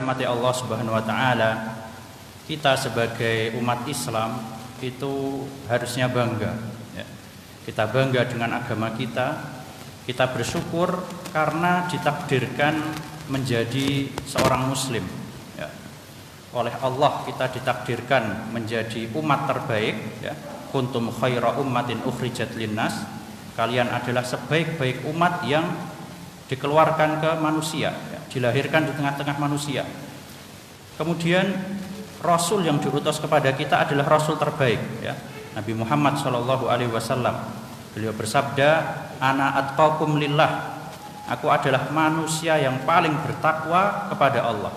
Rahmati Allah Subhanahu wa taala, kita sebagai umat Islam itu harusnya bangga ya. Kita bangga dengan agama kita. Kita bersyukur karena ditakdirkan menjadi seorang muslim ya. Oleh Allah kita ditakdirkan menjadi umat terbaik ya. Kuntum khaira ummatin ukhrijat linnas. Kalian adalah sebaik-baik umat yang dikeluarkan ke manusia ya. Dilahirkan di tengah-tengah manusia. Kemudian Rasul yang diutus kepada kita adalah Rasul terbaik ya. Nabi Muhammad SAW. Beliau bersabda, ana atqakum lillah. Aku adalah manusia yang paling bertakwa kepada Allah.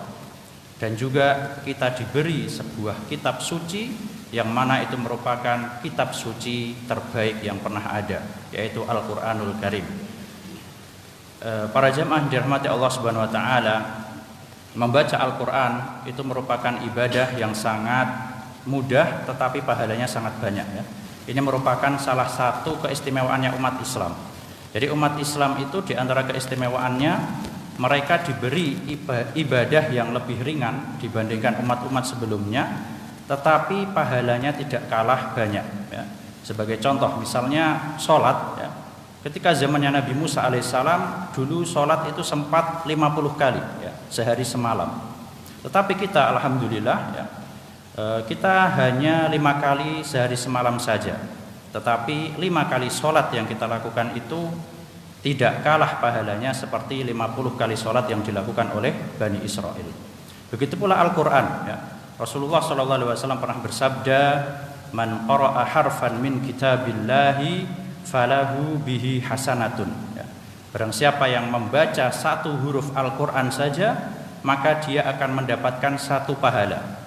Dan juga kita diberi sebuah kitab suci yang mana itu merupakan kitab suci terbaik yang pernah ada, yaitu Al-Qur'anul Karim. Para jamaah yang dirahmati Allah Subhanahu wa taala, membaca Al-Qur'an itu merupakan ibadah yang sangat mudah tetapi pahalanya sangat banyak ya. Ini merupakan salah satu keistimewaannya umat Islam. Jadi umat Islam itu di antara keistimewaannya, mereka diberi ibadah yang lebih ringan dibandingkan umat-umat sebelumnya, tetapi pahalanya tidak kalah banyak ya. Sebagai contoh misalnya sholat ya. Ketika zamannya Nabi Musa alaihissalam, dulu sholat itu sempat 50 kali ya, sehari semalam. Tetapi kita alhamdulillah ya, kita hanya 5 kali sehari semalam saja. Tetapi 5 kali sholat yang kita lakukan itu tidak kalah pahalanya seperti 50 kali sholat yang dilakukan oleh Bani Israel. Begitu pula Al-Quran ya. Rasulullah SAW pernah bersabda, man qara'a harfan min kitabillahi falahu bihi hasanatun ya. Barang siapa yang membaca satu huruf Al-Quran saja, maka dia akan mendapatkan satu pahala.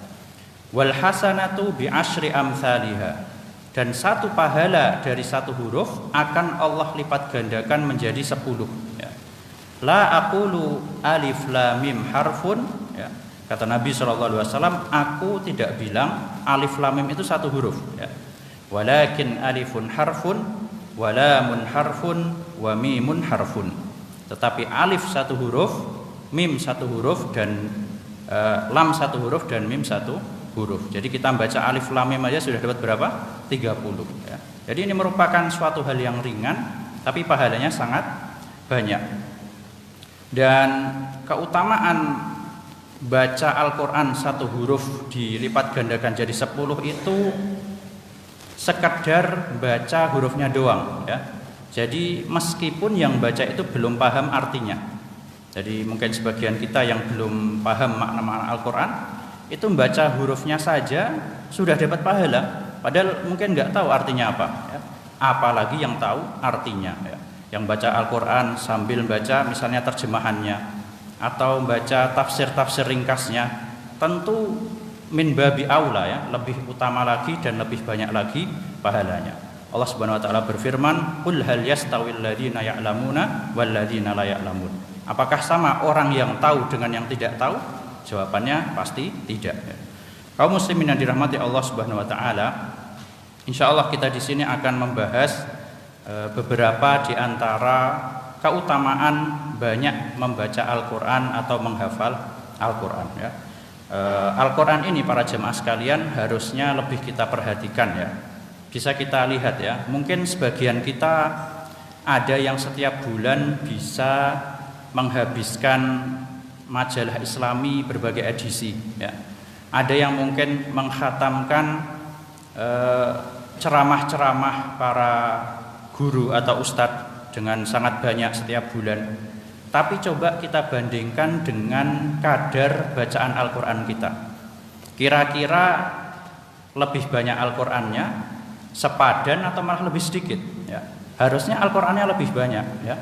Wal hasanatu bi asyri amthaliha. Dan satu pahala dari satu huruf akan Allah lipat gandakan menjadi 10 ya. La aqulu alif lam mim harfun ya. Kata Nabi SAW, aku tidak bilang alif lam mim itu satu huruf ya. Walakin alifun harfun, walamun harfun, wa mimun harfun. Tetapi alif satu huruf, mim satu huruf, dan lam satu huruf, dan mim satu huruf. Jadi kita baca alif lam mim aja sudah dapat berapa? 30 ya. Jadi ini merupakan suatu hal yang ringan tapi pahalanya sangat banyak. Dan keutamaan baca Al-Qur'an satu huruf dilipat gandakan jadi 10 itu sekadar baca hurufnya doang ya. Jadi meskipun yang baca itu belum paham artinya. Jadi mungkin sebagian kita yang belum paham makna-makna Al-Qur'an itu membaca hurufnya saja sudah dapat pahala, padahal mungkin nggak tahu artinya apa ya. Apalagi yang tahu artinya ya. Yang baca Al-Quran sambil baca misalnya terjemahannya atau baca tafsir-tafsir ringkasnya, tentu min babi aula ya, lebih utama lagi dan lebih banyak lagi pahalanya. Allah Subhanahu wa taala berfirman, qul hal yastawil ladzina ya'lamuna wal ladzina la ya'lamun. Apakah sama orang yang tahu dengan yang tidak tahu? Jawabannya pasti tidak. Kaum muslimin yang dirahmati Allah Subhanahu wa taala, insyaallah kita di sini akan membahas beberapa di antara keutamaan banyak membaca Al-Qur'an atau menghafal Al-Qur'an ya. Al-Qur'an ini para jemaah sekalian harusnya lebih kita perhatikan ya. Bisa kita lihat ya, mungkin sebagian kita ada yang setiap bulan bisa menghabiskan majalah Islami berbagai edisi ya. Ada yang mungkin mengkhatamkan ceramah-ceramah para guru atau ustadz dengan sangat banyak setiap bulan. Tapi coba kita bandingkan dengan kadar bacaan Al-Qur'an kita. Kira-kira lebih banyak Al-Qur'annya, sepadan atau malah lebih sedikit ya. Harusnya Al-Qur'annya lebih banyak ya.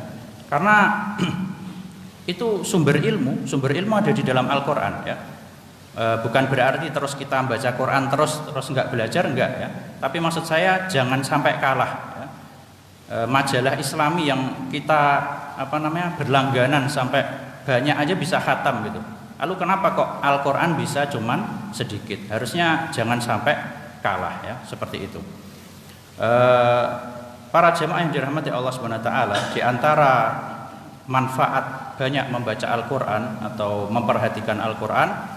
Karena itu sumber ilmu ada di dalam Al-Qur'an ya. Bukan berarti terus kita baca Quran terus enggak belajar, enggak ya. Tapi maksud saya jangan sampai kalah ya. Majalah Islami yang kita berlangganan sampai banyak aja bisa khatam gitu. Lalu kenapa kok Al-Qur'an bisa cuman sedikit? Harusnya jangan sampai kalah ya, seperti itu. Para jemaah yang dirahmati Allah Subhanahu wa taala, di antara manfaat banyak membaca Al-Quran atau memperhatikan Al-Quran,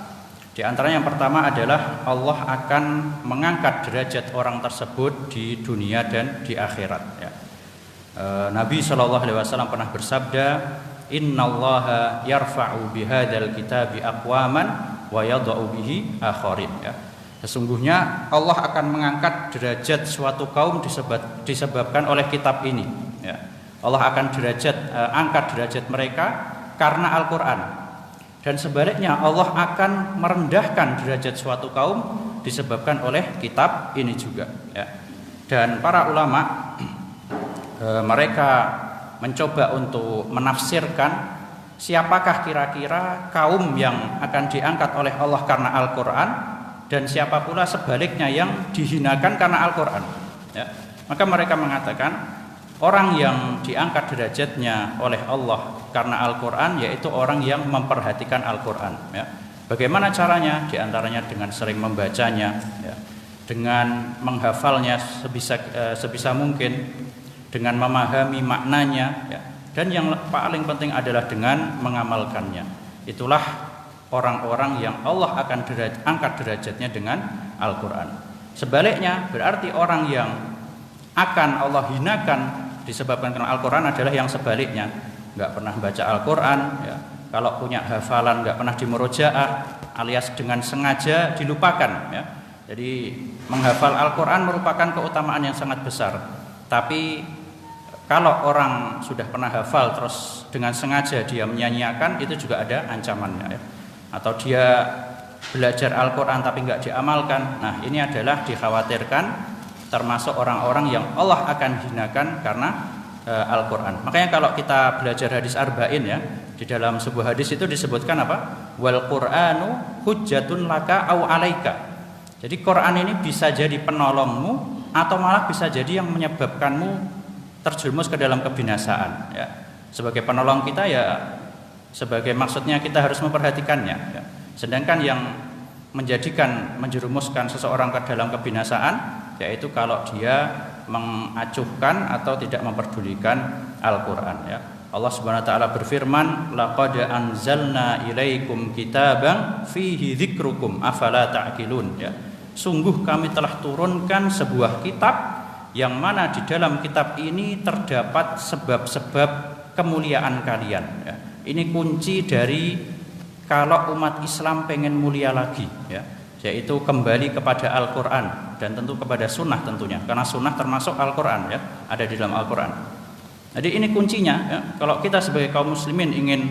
di antaranya yang pertama adalah Allah akan mengangkat derajat orang tersebut di dunia dan di akhirat. Ya. Nabi SAW pernah bersabda, Innallaha yarfa'u bihadzal kitabi aqwaman wa yadha'u bihi akharin. Ya. Sesungguhnya Allah akan mengangkat derajat suatu kaum disebabkan oleh kitab ini. Ya. Allah akan angkat derajat mereka karena Al-Quran. Dan sebaliknya Allah akan merendahkan derajat suatu kaum disebabkan oleh kitab ini juga. Ya. Dan para ulama mereka mencoba untuk menafsirkan siapakah kira-kira kaum yang akan diangkat oleh Allah karena Al-Quran, dan siapa pula sebaliknya yang dihinakan karena Al-Quran. Ya. Maka mereka mengatakan orang yang diangkat derajatnya oleh Allah karena Al-Quran yaitu orang yang memperhatikan Al-Quran. Ya. Bagaimana caranya? Di antaranya dengan sering membacanya, ya. Dengan menghafalnya sebisa mungkin, dengan memahami maknanya, ya. Dan yang paling penting adalah dengan mengamalkannya. Itulah orang-orang yang Allah akan angkat derajatnya dengan Al-Quran. Sebaliknya berarti orang yang akan Allah hinakan disebabkan karena Al-Quran adalah yang sebaliknya, nggak pernah baca Al-Quran, ya. Kalau punya hafalan nggak pernah dimurojaah, alias dengan sengaja dilupakan, ya. Jadi menghafal Al-Quran merupakan keutamaan yang sangat besar. Tapi kalau orang sudah pernah hafal terus dengan sengaja dia menyanyiakan, itu juga ada ancamannya, ya. Atau dia belajar Al-Quran tapi nggak diamalkan, nah ini adalah dikhawatirkan termasuk orang-orang yang Allah akan hinakan karena Al-Quran. Makanya kalau kita belajar hadis arba'in, ya, di dalam sebuah hadis itu disebutkan apa? Wal Qur'anu hujjatun laka au alaika. Jadi Quran ini bisa jadi penolongmu atau malah bisa jadi yang menyebabkanmu terjerumus ke dalam kebinasaan, ya. Sebagai penolong kita, ya, sebagai maksudnya kita harus memperhatikannya, ya. Sedangkan yang menjerumuskan seseorang ke dalam kebinasaan yaitu kalau dia mengacuhkan atau tidak memperdulikan Al-Quran, ya. Allah Subhanahu wa taala berfirman, laqad anzalna ilaikum kitaban fihi dzikrukum afala ta'qilun, ya. Sungguh kami telah turunkan sebuah kitab yang mana di dalam kitab ini terdapat sebab-sebab kemuliaan kalian, ya. Ini kunci dari kalau umat Islam pengen mulia lagi, ya, yaitu kembali kepada Al-Quran dan tentu kepada sunnah tentunya, karena sunnah termasuk Al-Quran, ya, ada di dalam Al-Quran. Jadi ini kuncinya, ya. Kalau kita sebagai kaum muslimin ingin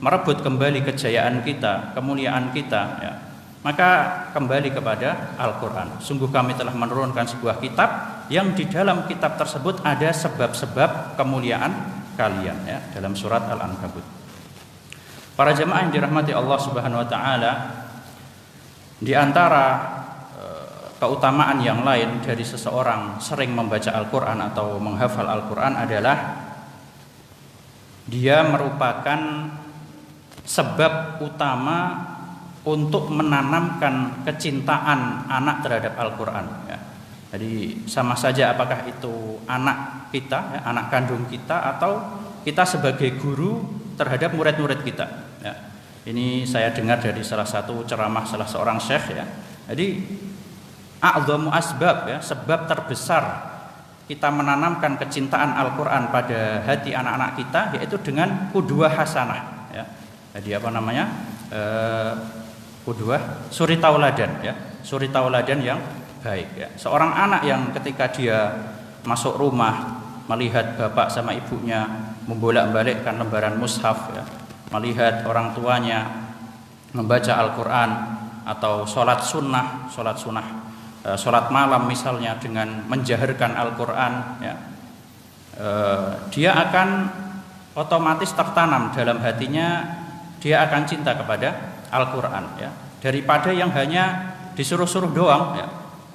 merebut kembali kejayaan kita, kemuliaan kita, ya, maka kembali kepada Al-Quran. Sungguh kami telah menurunkan sebuah kitab yang di dalam kitab tersebut ada sebab-sebab kemuliaan kalian, ya, dalam surat Al-Ankabut. Para jemaah yang dirahmati Allah Subhanahu wa taala, di antara keutamaan yang lain dari seseorang sering membaca Al-Quran atau menghafal Al-Quran adalah dia merupakan sebab utama untuk menanamkan kecintaan anak terhadap Al-Quran, ya. Jadi sama saja apakah itu anak kita, ya, anak kandung kita, atau kita sebagai guru terhadap murid-murid kita, ya. Ini saya dengar dari salah satu ceramah salah seorang syekh, ya. Jadi a'dhamu asbab, ya, sebab terbesar kita menanamkan kecintaan Al-Quran pada hati anak-anak kita yaitu dengan qudwah hasanah, ya. Jadi apa namanya? Qudwah, suri tauladan, ya. Suri tauladan yang baik, ya. Seorang anak yang ketika dia masuk rumah melihat bapak sama ibunya membolak-balikkan lembaran mushaf, ya, melihat orang tuanya membaca Al-Quran atau sholat malam misalnya dengan menjaharkan Al-Quran, ya, dia akan otomatis tertanam dalam hatinya, dia akan cinta kepada Al-Quran, ya, daripada yang hanya disuruh-suruh doang, ya,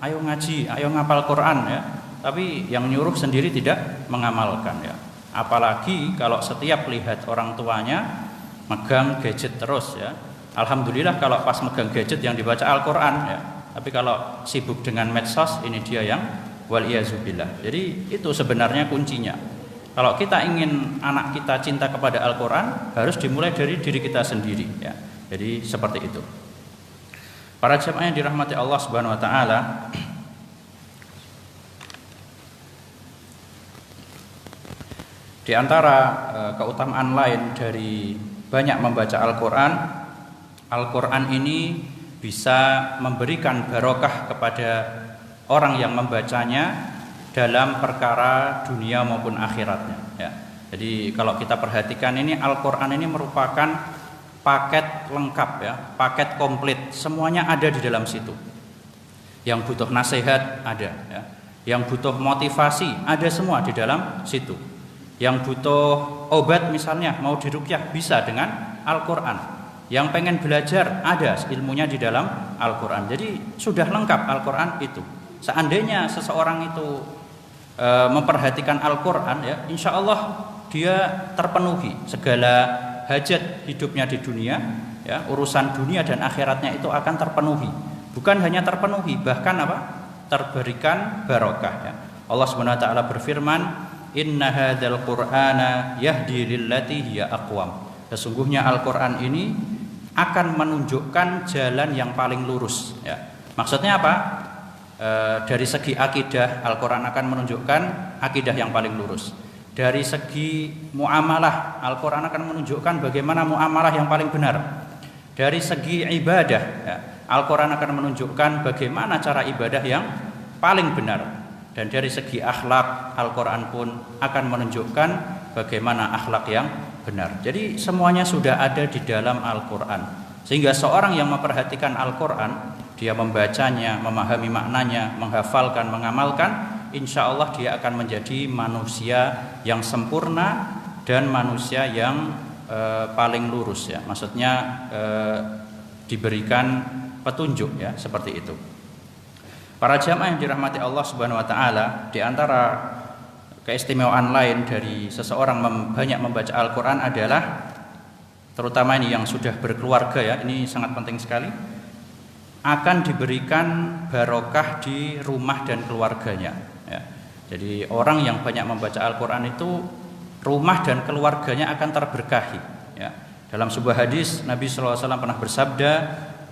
ayo ngaji, ayo ngapal Quran, ya, tapi yang nyuruh sendiri tidak mengamalkan, ya. Apalagi kalau setiap lihat orang tuanya megang gadget terus, ya. Alhamdulillah kalau pas megang gadget yang dibaca Al-Quran, ya. Tapi kalau sibuk dengan medsos, ini dia yang wal-iyazubillah. Jadi itu sebenarnya kuncinya. Kalau kita ingin anak kita cinta kepada Al-Quran, harus dimulai dari diri kita sendiri ya. Jadi seperti itu. Para jamaah yang dirahmati Allah Subhanahu wa taala, di antara keutamaan lain dari banyak membaca Al-Quran, Al-Quran ini bisa memberikan barokah kepada orang yang membacanya dalam perkara dunia maupun akhiratnya ya. Jadi kalau kita perhatikan ini, Al-Quran ini merupakan paket lengkap ya, paket komplit, semuanya ada di dalam situ. Yang butuh nasihat ada ya, yang butuh motivasi ada semua di dalam situ. Yang butuh obat misalnya mau diruqyah bisa dengan Al-Quran. Yang pengen belajar ada ilmunya di dalam Al-Quran. Jadi sudah lengkap Al-Quran itu. Seandainya seseorang itu memperhatikan Al-Quran ya, insya Allah dia terpenuhi segala hajat hidupnya di dunia ya, urusan dunia dan akhiratnya itu akan terpenuhi. Bukan hanya terpenuhi, bahkan terberikan barokah ya. Allah Subhanahu wa taala berfirman, inna hadzal qur'ana yahdi lillati hiya aqwam. Sesungguhnya Al-Quran ini akan menunjukkan jalan yang paling lurus ya. Maksudnya apa? Dari segi akidah, Al-Quran akan menunjukkan akidah yang paling lurus. Dari segi muamalah, Al-Quran akan menunjukkan bagaimana muamalah yang paling benar. Dari segi ibadah ya, Al-Quran akan menunjukkan bagaimana cara ibadah yang paling benar. Dan dari segi akhlak, Al-Quran pun akan menunjukkan bagaimana akhlak yang benar. Jadi semuanya sudah ada di dalam Al-Quran. Sehingga seorang yang memperhatikan Al-Quran, dia membacanya, memahami maknanya, menghafalkan, mengamalkan, insya Allah dia akan menjadi manusia yang sempurna dan manusia yang paling lurus ya. Maksudnya diberikan petunjuk ya, seperti itu. Para jamaah yang dirahmati Allah Subhanahu wa taala, di antara keistimewaan lain dari seseorang banyak membaca Al-Quran adalah, terutama ini yang sudah berkeluarga ya, ini sangat penting sekali, akan diberikan barokah di rumah dan keluarganya ya. Jadi orang yang banyak membaca Al-Quran itu rumah dan keluarganya akan terberkahi ya. Dalam sebuah hadis Nabi SAW pernah bersabda,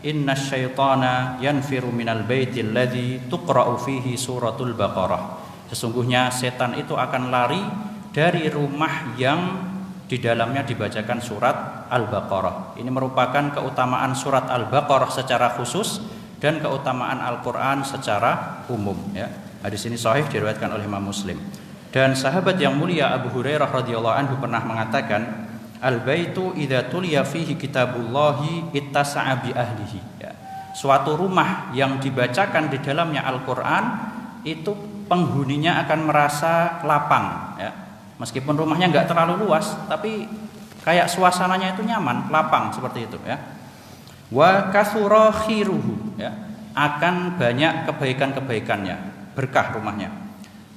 inna syaitana yanfiru minal baitil ladzi tuqra'u fihi suratul Baqarah. Sesungguhnya setan itu akan lari dari rumah yang di dalamnya dibacakan surat Al-Baqarah. Ini merupakan keutamaan surat Al-Baqarah secara khusus dan keutamaan Al-Quran secara umum ya. Hadis ini sahih, diriwayatkan oleh Imam Muslim. Dan sahabat yang mulia Abu Hurairah radhiyallahu anhu pernah mengatakan, al-baitu idza tuliya fihi kitabullahi ittasa'a bi ahlihi ya. Suatu rumah yang dibacakan di dalamnya Al-Quran itu penghuninya akan merasa lapang ya. Meskipun rumahnya nggak terlalu luas, tapi kayak suasananya itu nyaman, lapang seperti itu ya. Wa katsura khiruhu ya, akan banyak kebaikan-kebaikannya, berkah rumahnya.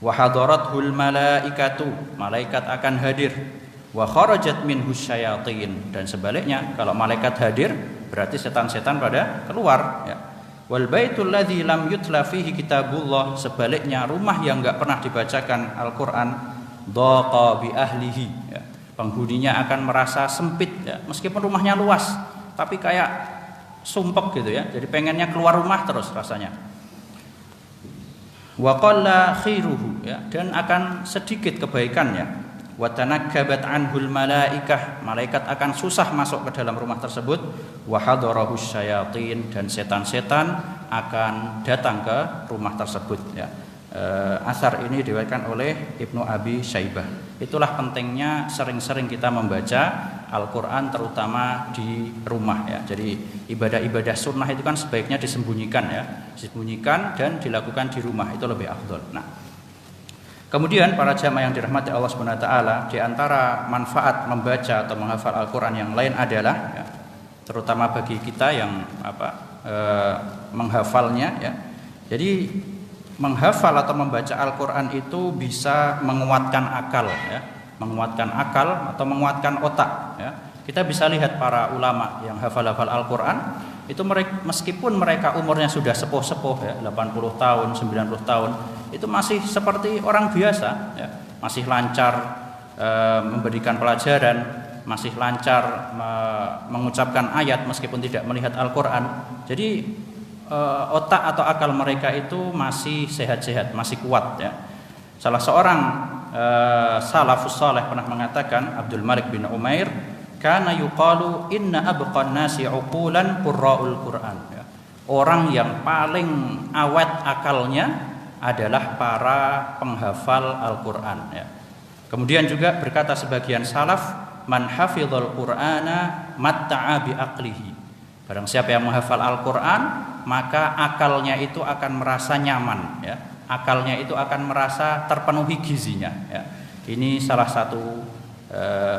Wa hadarathul malaikatu, malaikat akan hadir. Wa kharajat minhu syayatin, dan sebaliknya kalau malaikat hadir berarti setan-setan pada keluar ya. Wal baitul ladzi lam yutla fihi kitabullah, sebaliknya rumah yang enggak pernah dibacakan Al-Qur'an, dhaqa bi ahlihi ya. Penghuninya akan merasa sempit ya. Meskipun rumahnya luas, tapi kayak sumpek gitu ya. Jadi pengennya keluar rumah terus rasanya. Wa qalla khiruhu ya, dan akan sedikit kebaikannya. Wa tanakkabat anhul malaikah, malaikat akan susah masuk ke dalam rumah tersebut. Wa hadarahus syayatin, dan setan-setan akan datang ke rumah tersebut ya. Asar ini diriwayatkan oleh Ibnu Abi Syaibah. Itulah pentingnya sering-sering kita membaca Al-Quran, terutama di rumah ya. Jadi ibadah-ibadah sunnah itu kan sebaiknya disembunyikan ya, disembunyikan dan dilakukan di rumah, itu lebih afdol. Nah, kemudian para jamaah yang dirahmati Allah Subhanahu wa taala, di antara manfaat membaca atau menghafal Al-Quran yang lain adalah ya, terutama bagi kita yang menghafalnya ya. Jadi menghafal atau membaca Al-Quran itu bisa menguatkan akal ya, menguatkan akal atau menguatkan otak ya. Kita bisa lihat para ulama yang hafal-hafal Al-Quran itu, meskipun mereka umurnya sudah sepuh-sepuh ya, 80 tahun, 90 tahun, itu masih seperti orang biasa ya, masih lancar memberikan pelajaran, masih lancar mengucapkan ayat meskipun tidak melihat Al-Quran. Jadi otak atau akal mereka itu masih sehat-sehat, masih kuat ya. Salah seorang salafus saleh pernah mengatakan, Abdul Malik bin Umair, kana yuqalu inna abqan nasi uqulan qurra'ul Qur'an ya. Orang yang paling awet akalnya adalah para penghafal Al-Qur'an ya. Kemudian juga berkata sebagian salaf, man hafizal Qur'ana matta'a bi aqlihi. Barang siapa yang menghafal Al-Qur'an, maka akalnya itu akan merasa nyaman ya. Akalnya itu akan merasa terpenuhi gizinya ya. Ini salah satu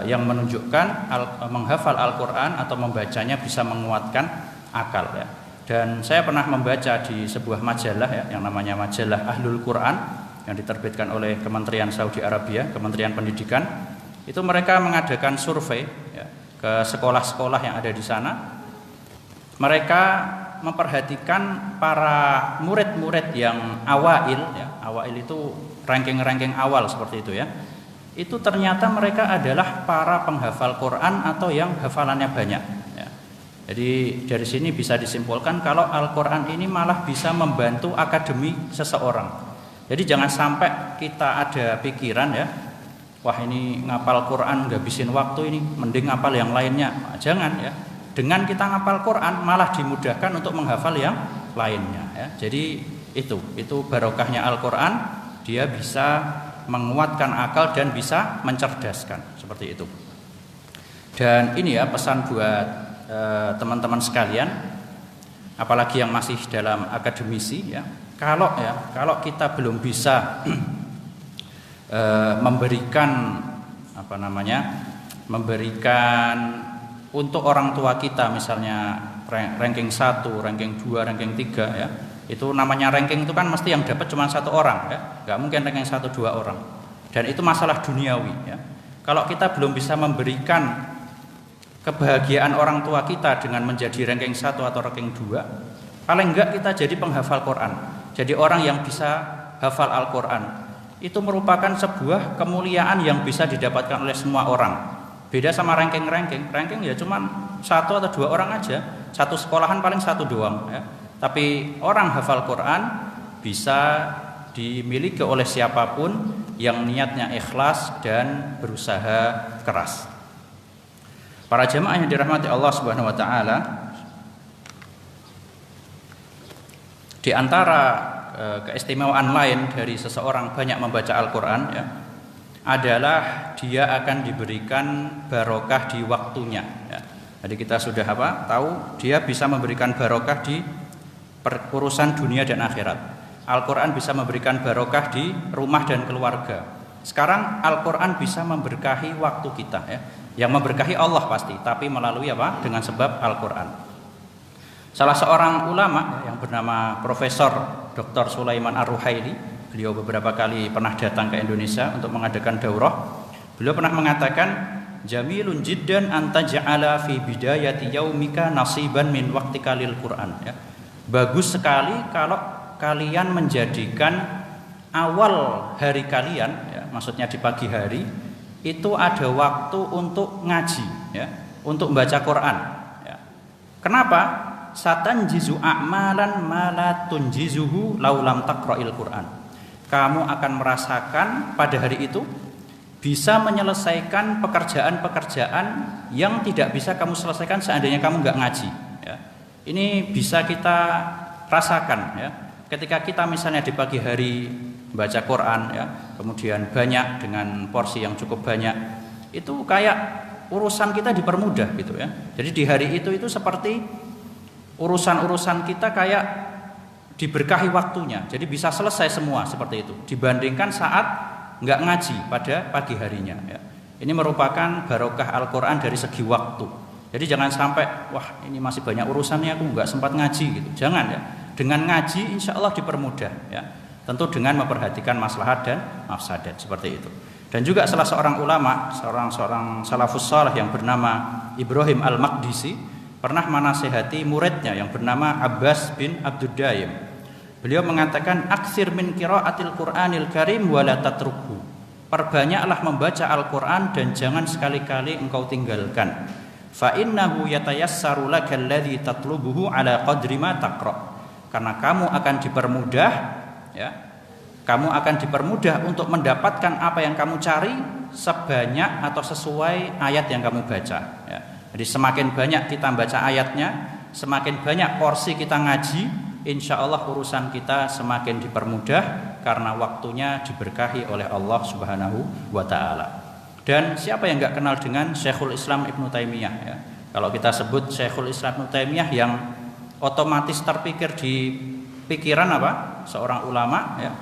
yang menunjukkan menghafal Al-Qur'an atau membacanya bisa menguatkan akal ya. Dan saya pernah membaca di sebuah majalah ya, yang namanya majalah Ahlul Quran, yang diterbitkan oleh Kementerian Saudi Arabia, Kementerian Pendidikan. Itu mereka mengadakan survei ya, ke sekolah-sekolah yang ada di sana. Mereka memperhatikan para murid-murid yang awail ya, awail itu ranking-ranking awal seperti itu ya. Itu ternyata mereka adalah para penghafal Quran atau yang hafalannya banyak ya. Jadi dari sini bisa disimpulkan kalau Al-Quran ini malah bisa membantu akademi seseorang. Jadi jangan sampai kita ada pikiran ya, wah ini ngapal Quran ngabisin waktu ini, mending ngapal yang lainnya. Nah, jangan ya. Dengan kita ngapal Quran malah dimudahkan untuk menghafal yang lainnya ya. Jadi itu barokahnya Al-Quran, dia bisa menguatkan akal dan bisa mencerdaskan seperti itu. Dan ini ya pesan buat teman-teman sekalian, apalagi yang masih dalam akademisi ya. Kalau kita belum bisa memberikan untuk orang tua kita misalnya ranking 1, ranking 2, ranking 3 ya. Itu namanya ranking itu kan mesti yang dapat cuma satu orang ya. Enggak mungkin ranking 1, 2 orang. Dan itu masalah duniawi ya. Kalau kita belum bisa memberikan kebahagiaan orang tua kita dengan menjadi ranking 1 atau ranking 2, paling enggak kita jadi penghafal Quran. Jadi orang yang bisa hafal Al-Quran. Itu merupakan sebuah kemuliaan yang bisa didapatkan oleh semua orang. Beda sama ranking ya cuma 1 atau 2 orang aja. Satu sekolahan paling 1 doang ya. Tapi orang hafal Quran bisa dimiliki oleh siapapun yang niatnya ikhlas dan berusaha keras. Para jemaah yang dirahmati Allah Subhanahu wa taala, di antara keistimewaan lain dari seseorang banyak membaca Al-Qur'an ya, adalah dia akan diberikan barokah di waktunya ya. Jadi kita sudah tahu dia bisa memberikan barokah di urusan dunia dan akhirat. Al-Quran bisa memberikan barokah di rumah dan keluarga. Sekarang Al-Quran bisa memberkahi waktu kita ya. Yang memberkahi Allah pasti, tapi melalui dengan sebab Al-Quran. Salah seorang ulama yang bernama Profesor Dr. Sulaiman Ar-Ruhaili, beliau beberapa kali pernah datang ke Indonesia untuk mengadakan daurah. Beliau pernah mengatakan, jamilun jiddan anta ja'ala fi bidayati yaumika nasiban min waqtika lil Qur'an ya. Bagus sekali kalau kalian menjadikan awal hari kalian ya, maksudnya di pagi hari itu ada waktu untuk ngaji ya, untuk membaca Quran ya. Kenapa? Satanjizu a'malan ma la tunjizuhu laulam taqra'il Quran. Kamu akan merasakan pada hari itu bisa menyelesaikan pekerjaan-pekerjaan yang tidak bisa kamu selesaikan seandainya kamu nggak ngaji ya. Ini bisa kita rasakan ya. Ketika kita misalnya di pagi hari baca Quran ya, kemudian banyak dengan porsi yang cukup banyak, itu kayak urusan kita dipermudah gitu ya. Jadi di hari itu seperti urusan-urusan kita kayak diberkahi waktunya. Jadi bisa selesai semua seperti itu dibandingkan saat nggak ngaji pada pagi harinya ya. Ini merupakan barokah Al-Quran dari segi waktu. Jadi jangan sampai wah ini masih banyak urusannya aku nggak sempat ngaji gitu. Jangan ya. Dengan ngaji insya Allah dipermudah ya. Tentu dengan memperhatikan maslahat dan mafsadat seperti itu. Dan juga salah seorang ulama, seorang salafus saleh yang bernama Ibrahim Al-Maqdisi pernah menasihati muridnya yang bernama Abbas bin Abdud Daim. Beliau mengatakan aksir min qiraatil Qur'anil Karim wa la tatrukhu. Perbanyaklah membaca Al-Qur'an dan jangan sekali-kali engkau tinggalkan. Fa innahu yatayassaru lakal ladzi tatlubuhu ala qadri ma taqra. Karena kamu akan dipermudah, ya. Kamu akan dipermudah untuk mendapatkan apa yang kamu cari sebanyak atau sesuai ayat yang kamu baca, ya. Jadi semakin banyak kita baca ayatnya, semakin banyak porsi kita ngaji, insya Allah urusan kita semakin dipermudah karena waktunya diberkahi oleh Allah Subhanahu wa Ta'ala. Dan siapa yang nggak kenal dengan Syekhul Islam Ibnu Taimiyah, ya? Kalau kita sebut Syekhul Islam Ibnu Taimiyah, yang otomatis terpikir di pikiran apa? Seorang ulama, ya.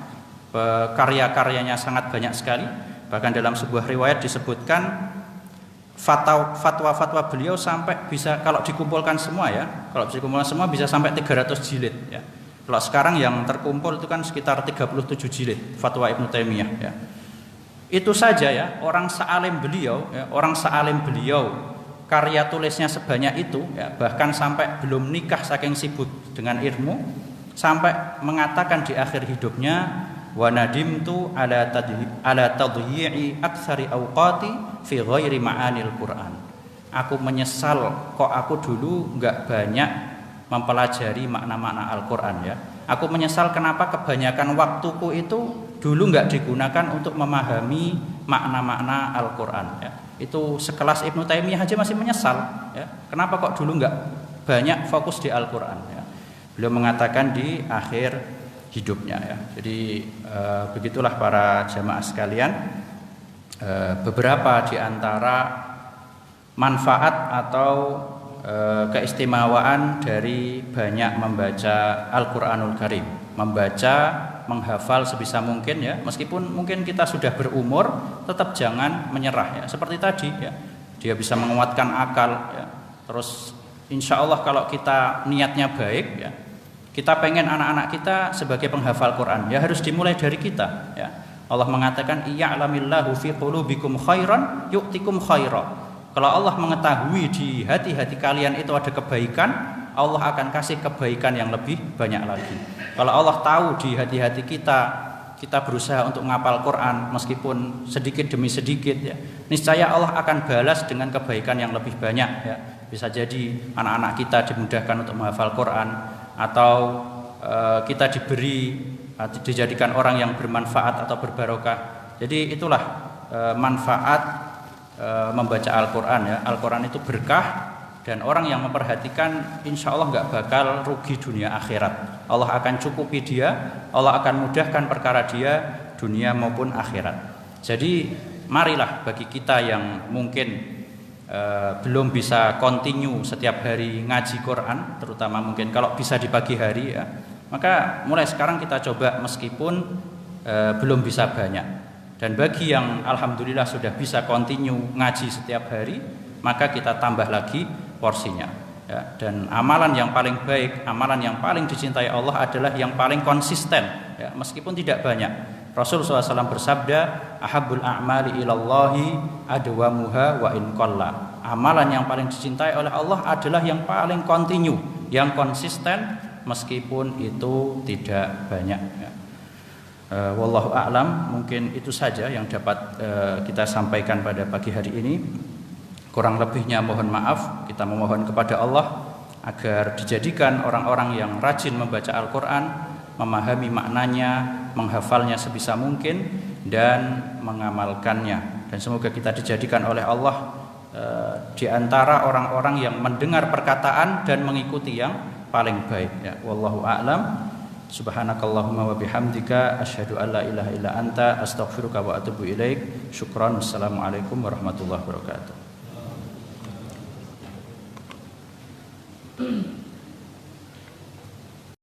Karya-karyanya sangat banyak sekali. Bahkan dalam sebuah riwayat disebutkan fatwa-fatwa beliau sampai bisa, kalau dikumpulkan semua, ya, kalau dikumpulkan semua bisa sampai 300 jilid, ya. Kalau sekarang yang terkumpul itu kan sekitar 37 jilid fatwa Ibnu Taimiyah, ya. Itu saja, ya, orang sealim beliau, ya, karya tulisnya sebanyak itu, ya, bahkan sampai belum nikah saking sibuk dengan ilmu, sampai mengatakan di akhir hidupnya, wa nadimtu ala tadyi'i aktsari awqati fi ghairi ma'anil Qur'an. Aku menyesal kok aku dulu enggak banyak mempelajari makna-makna Al-Qur'an, ya. Aku menyesal kenapa kebanyakan waktuku itu dulu enggak digunakan untuk memahami makna-makna Al-Qur'an, ya. Itu sekelas Ibnu Taimiyah aja masih menyesal, ya. Kenapa kok dulu enggak banyak fokus di Al-Qur'an, ya. Beliau mengatakan di akhir hidupnya, ya. Jadi begitulah para jamaah sekalian, beberapa di antara manfaat atau keistimewaan dari banyak membaca Al-Qur'anul Karim, membaca, menghafal sebisa mungkin, ya. Meskipun mungkin kita sudah berumur, tetap jangan menyerah, ya. Seperti tadi, ya, dia bisa menguatkan akal, ya. Terus insya Allah kalau kita niatnya baik, ya, kita pengen anak-anak kita sebagai penghafal Quran, ya harus dimulai dari kita, ya. Allah mengatakan iya'lamillahu fi qulubikum khairan yu'tikum khaira. Kalau Allah mengetahui di hati-hati kalian itu ada kebaikan, Allah akan kasih kebaikan yang lebih banyak lagi. Kalau Allah tahu di hati-hati kita berusaha untuk ngapal Quran meskipun sedikit demi sedikit, ya, niscaya Allah akan balas dengan kebaikan yang lebih banyak, ya. Bisa jadi anak-anak kita dimudahkan untuk menghafal Quran, atau kita dijadikan orang yang bermanfaat atau berbarokah. Jadi itulah manfaat membaca Al-Quran, ya. Al-Quran itu berkah, dan orang yang memperhatikan insya Allah nggak bakal rugi dunia akhirat. Allah akan cukupi dia, Allah akan mudahkan perkara dia dunia maupun akhirat. Jadi marilah bagi kita yang mungkin belum bisa continue setiap hari ngaji Quran, terutama mungkin kalau bisa di pagi hari, ya, maka mulai sekarang kita coba meskipun belum bisa banyak. Dan bagi yang alhamdulillah sudah bisa continue ngaji setiap hari, maka kita tambah lagi porsinya, ya. Dan amalan yang paling baik, amalan yang paling dicintai Allah adalah yang paling konsisten, ya, meskipun tidak banyak. Rasul SAW bersabda, ahabbul a'mali ilallahi adwamuha wa in qalla. Amalan yang paling dicintai oleh Allah adalah yang paling continue, yang konsisten meskipun itu tidak banyak, ya. Wallahu a'lam. Mungkin itu saja yang dapat kita sampaikan pada pagi hari ini. Kurang lebihnya mohon maaf. Kita memohon kepada Allah agar dijadikan orang-orang yang rajin membaca Al-Quran, memahami maknanya, menghafalnya sebisa mungkin, dan mengamalkannya. Dan semoga kita dijadikan oleh Allah di antara orang-orang yang mendengar perkataan dan mengikuti yang paling baik, ya. Wallahu a'lam. Subhanakallahumma wa bihamdika asyhadu an la ilaha illa anta astaghfiruka wa atubu ilaik. Syukran. Wassalamualaikum warahmatullahi wabarakatuh.